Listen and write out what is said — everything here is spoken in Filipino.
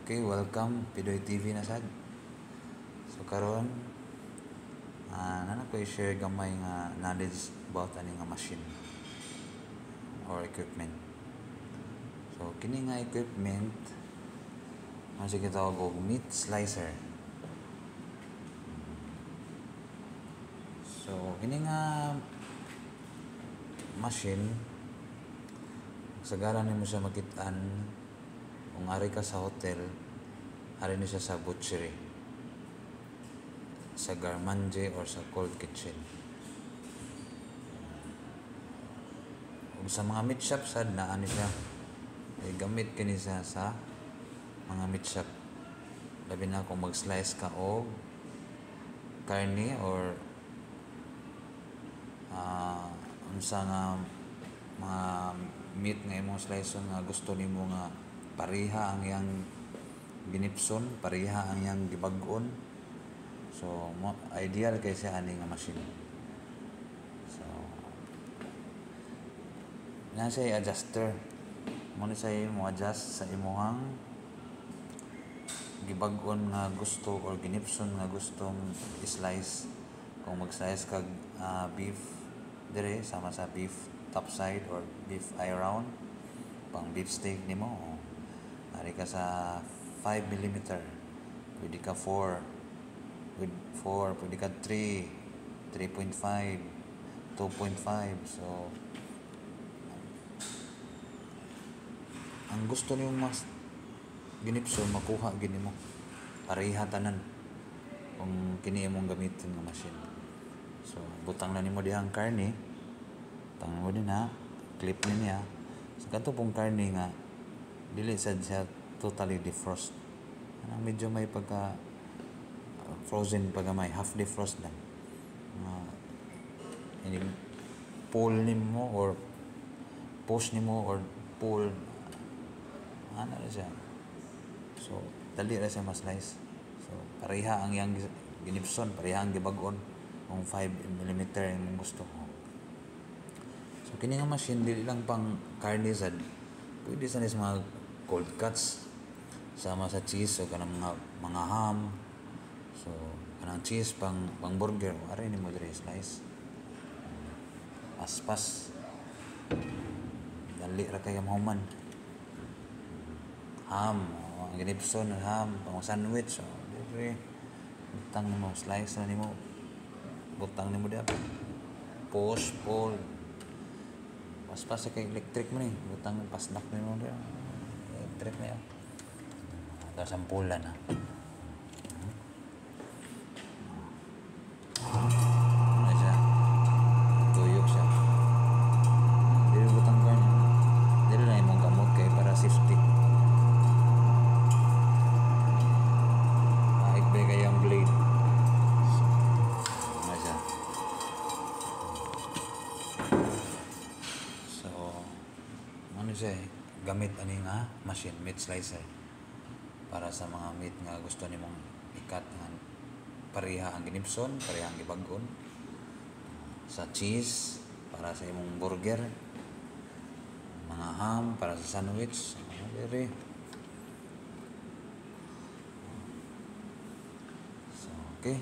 Okay, welcome Pidoy TV na sad. So karon nana ko i-share gamay nga knowledge about ani nga machine or equipment. So kini nga equipment ang sige tawag og meat slicer. So kini nga machine sagara nimo siya makit-an kung ari ka sa hotel, ari ni siya sa butchery, sa garmanje or sa cold kitchen. Ug sa mga meat shop sad na ani siya, ay gamit kini siya sa mga meat shop. Labi na kung mag-slice ka og karne or unsa nga mga meat nga imong slice nga gusto nimo nga pareha ang iyang ginipson, pareha ang iyang gibag-on. So ideal kay siya ani nga machine. So na siya adjuster, mo ni siya mo adjust sa imong gibag-on nga gusto or ginipson nga gustong i-slice. Kung mag-slice kag beef dire sama sa beef top side or beef eye round, pang beef steak nimo, ari ka sa 5mm, pwede ka 4 with 4, pwede ka 3, 3.5, 2.5. So ang gusto nimo mas ginipson makuha gini mo pareha tanan kung kini imong gamitin nga machine. So butang na nimo dihang karne, butang mo din ha, clip niya. So kanto pong karne nga dili sad siya totally defrost, anang medyo may pagka frozen pagamay, half defrost lang. Ini pull nimo or push nimo or pull ana na siya. So dali ra siya ma-slice. So pareha ang yang ginipson, pareha ang gibag-on kung 5mm yung gusto ko. So kini nga machine dili lang pang karne sad, pwede sa mga cold cuts sama sa cheese o kanang mga ham. So kanang cheese pang burger, ari nimo dire slice. Paspas dali ra kay mahuman. Ham, ang ginipson ham pang sandwich, dire butang nimo slice na nimo, butang nimo dia, push pull, paspas kay electric mo ni, butang pasnak nimo dia, electric na yan. Tapos ang pula na. Ano siya? Tuyok siya. Dili butang ka niya. Dili na imong gamot kay para safety. Maikbay kayang blade. Ano siya? So, ano siya gamit ani nga machine, meat slicer, para sa mga meat nga gusto nimong ikat nga pareha ang ginipson, pareha ang gibag-on. Sa cheese para sa imong burger, mga ham para sa sandwich, dire. So okay.